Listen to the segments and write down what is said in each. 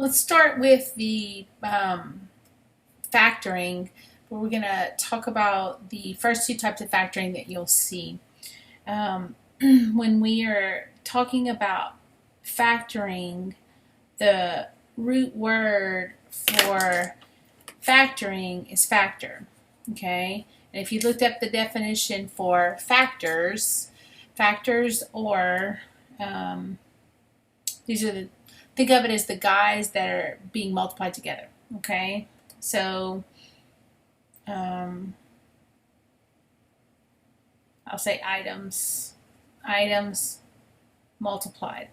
let's start with the factoring, where we're going to talk about the first two types of factoring that you'll see. When we are talking about factoring, the root word for factoring is factor. Okay? And if you looked up the definition for factors or these are think of it as the guys that are being multiplied together. Okay? So I'll say items multiplied.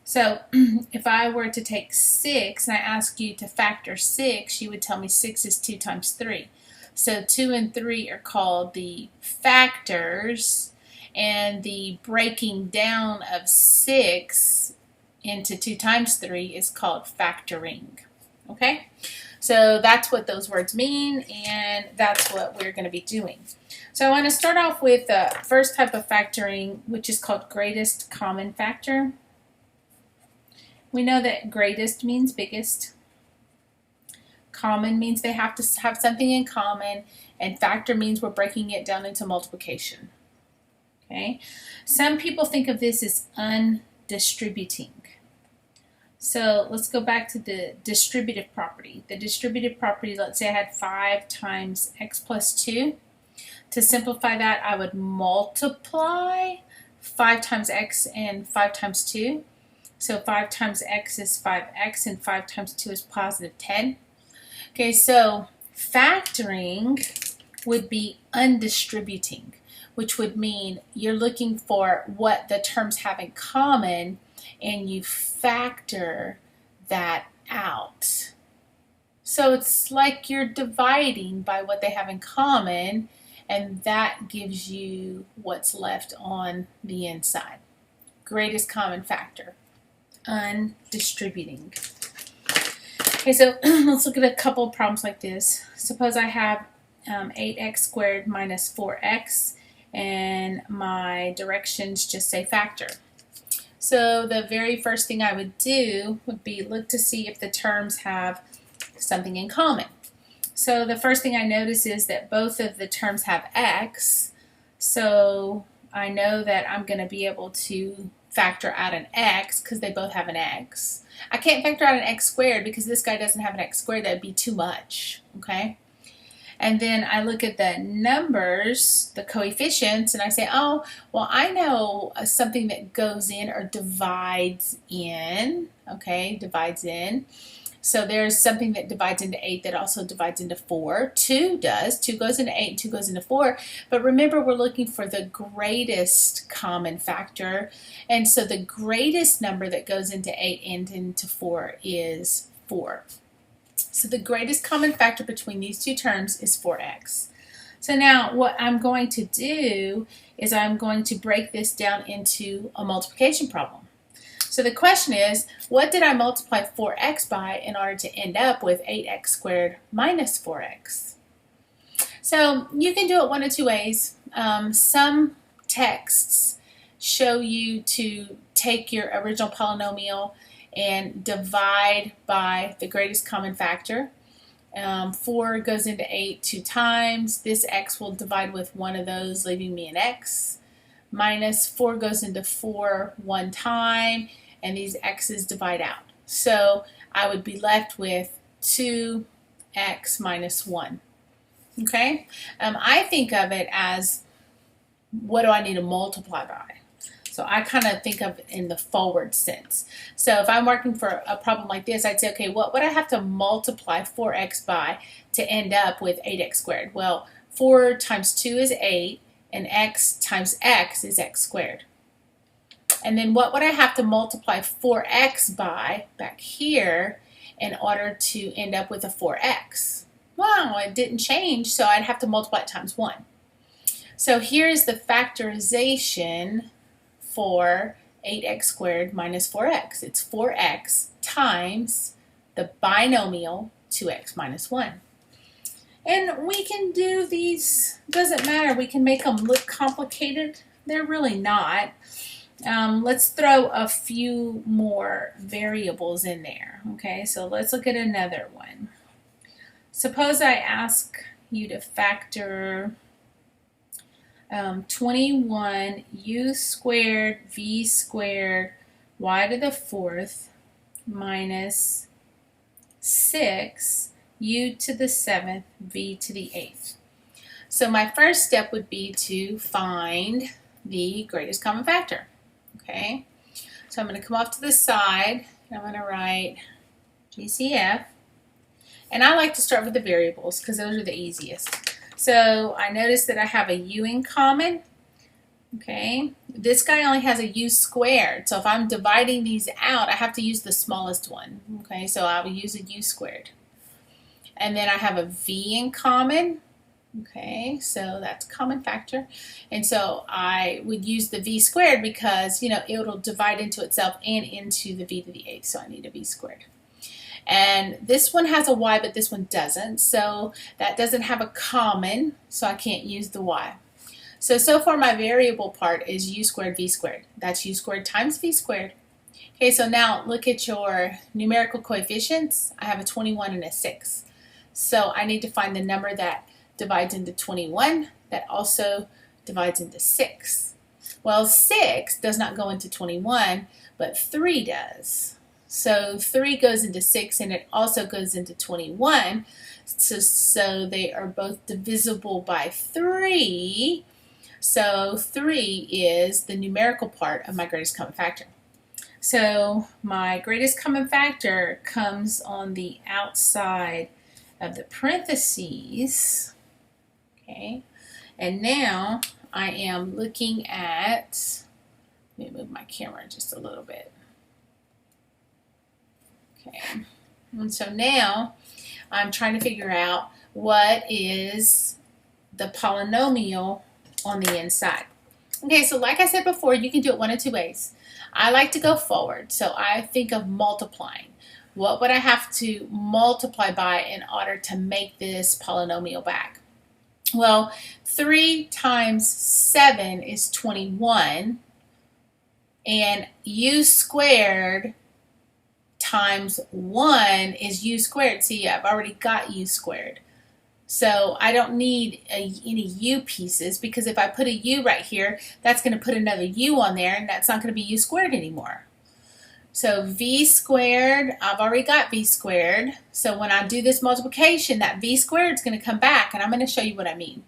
So if I were to take 6 and I ask you to factor 6, you would tell me 6 is 2 times 3. So 2 and 3 are called the factors, and the breaking down of 6 into 2 times 3 is called factoring. Okay? So that's what those words mean, and that's what we're going to be doing. So I want to start off with the first type of factoring, which is called greatest common factor. We know that greatest means biggest. Common means they have to have something in common, and factor means we're breaking it down into multiplication. Okay? Some people think of this as undistributing. So let's go back to the distributive property. The distributive property, let's say I had 5 times x plus 2. To simplify that, I would multiply 5 times x and 5 times 2. So 5 times x is 5x, and 5 times 2 is positive 10. Okay, so factoring would be undistributing, which would mean you're looking for what the terms have in common, and you factor that out. So it's like you're dividing by what they have in common, and that gives you what's left on the inside. Greatest common factor. Undistributing. Okay, so let's look at a couple of problems like this. Suppose I have 8x squared minus 4x, and my directions just say factor. So the very first thing I would do would be look to see if the terms have something in common. So the first thing I notice is that both of the terms have x, so I know that I'm going to be able to factor out an x because they both have an x. I can't factor out an x squared because this guy doesn't have an x squared. That would be too much. Okay? And then I look at the numbers, the coefficients, and I say, oh, well, I know something that goes in or divides in. Okay, divides in. So there's something that divides into 8 that also divides into 4. 2 does. 2 goes into 8 and 2 goes into 4. But remember, we're looking for the greatest common factor. And so the greatest number that goes into 8 and into 4 is 4. So the greatest common factor between these two terms is 4x. So now what I'm going to do is I'm going to break this down into a multiplication problem. So the question is, what did I multiply 4x by in order to end up with 8x squared minus 4x? So you can do it one of two ways. Some texts show you to take your original polynomial and divide by the greatest common factor. 4 goes into 8 2 times. This x will divide with one of those, leaving me an x. Minus 4 goes into 4 one time, and these x's divide out. So I would be left with 2x minus 1. Okay? I think of it as, what do I need to multiply by? So I kind of think of it in the forward sense. So if I'm working for a problem like this, I'd say, okay, what would I have to multiply 4x by to end up with 8x squared? Well, 4 times 2 is 8, and x times x is x squared. And then what would I have to multiply 4x by back here in order to end up with a 4x? Well, it didn't change, so I'd have to multiply it times 1. So here's the factorization for 8x squared minus 4x. It's 4x times the binomial 2x minus 1. And we can do these, doesn't matter, we can make them look complicated. They're really not. let's throw a few more variables in there. Okay, so let's look at another one. Suppose I ask you to factor 21 u squared v squared y to the fourth minus 6 u to the seventh v to the eighth. So my first step would be to find the greatest common factor. Okay, so I'm going to come off to the side and I'm going to write GCF. And I like to start with the variables because those are the easiest. So I notice that I have a u in common. Okay, this guy only has a u squared. So if I'm dividing these out, I have to use the smallest one. Okay, so I will use a u squared. And then I have a v in common. Okay, so that's common factor. And so I would use the v squared because, it'll divide into itself and into the v to the eighth. So I need a v squared. And this one has a y, but this one doesn't. So that doesn't have a common, so I can't use the y. So far my variable part is u squared v squared. That's u squared times v squared. Okay, so now look at your numerical coefficients. I have a 21 and a 6. So I need to find the number that divides into 21 that also divides into 6. Well, 6 does not go into 21, but 3 does. So 3 goes into 6 and it also goes into 21. So they are both divisible by 3. So 3 is the numerical part of my greatest common factor. So my greatest common factor comes on the outside of the parentheses. Okay, and now I am looking at, let me move my camera just a little bit. Okay, and so now I'm trying to figure out what is the polynomial on the inside. Okay, so like I said before, you can do it one of two ways. I like to go forward, so I think of multiplying. What would I have to multiply by in order to make this polynomial back? Well, 3 times 7 is 21, and u squared times 1 is u squared. See, I've already got u squared. So I don't need any u pieces, because if I put a u right here, that's going to put another u on there, and that's not going to be u squared anymore. So v squared, I've already got v squared. So when I do this multiplication, that v squared is going to come back, and I'm going to show you what I mean.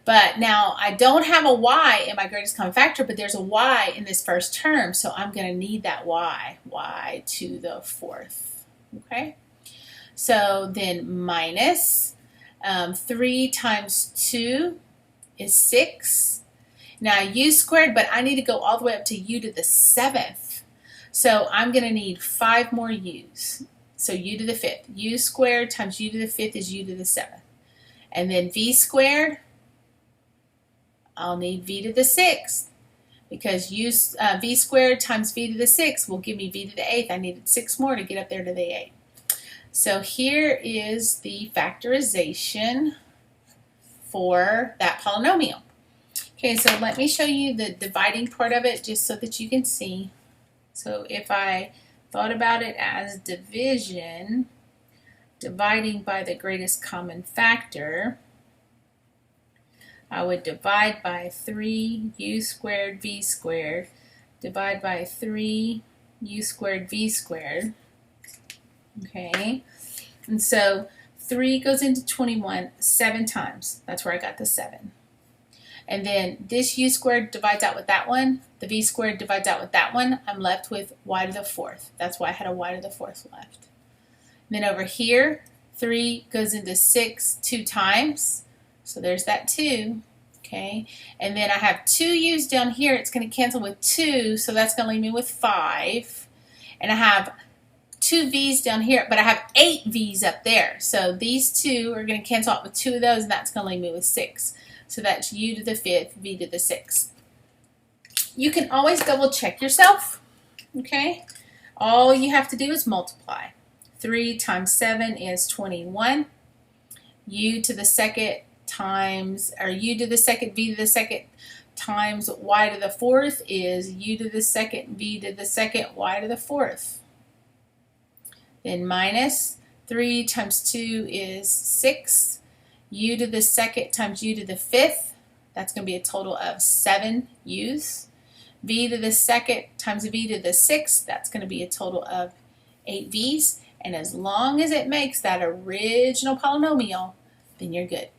But now I don't have a y in my greatest common factor, but there's a y in this first term, so I'm going to need that y to the fourth. Okay? So then minus 3 times 2 is 6. Now u squared, but I need to go all the way up to u to the 7th. So I'm going to need 5 more u's. So u to the 5th. U squared times u to the 5th is u to the 7th. And then v squared, I'll need v to the 6th. Because v squared times v to the 6th will give me v to the 8th. I needed 6 more to get up there to the 8th. So here is the factorization for that polynomial. Okay, so let me show you the dividing part of it just so that you can see. So if I thought about it as division, dividing by the greatest common factor, I would divide by 3 u squared v squared, divide by 3 u squared v squared. Okay, and so 3 goes into 21 7 times. That's where I got the 7. And then this u squared divides out with that one. The v squared divides out with that one. I'm left with y to the 4th. That's why I had a y to the 4th left. And then over here, 3 goes into 6 2 times. So there's that 2. Okay. And then I have 2 u's down here. It's going to cancel with 2. So that's going to leave me with 5. And I have 2 v's down here, but I have 8 v's up there. So these 2 are going to cancel out with 2 of those, and that's going to leave me with 6. So that's u to the 5th, v to the 6th. You can always double check yourself, okay? All you have to do is multiply. 3 times 7 is 21. U to the second times, or u to the second, v to the second times y to the fourth is u to the second v to the second y to the fourth. Then minus 3 times 2 is 6. U to the second times u to the fifth. That's going to be a total of 7 u's. V to the second times v to the sixth. That's going to be a total of 8 v's. And as long as it makes that original polynomial, then you're good.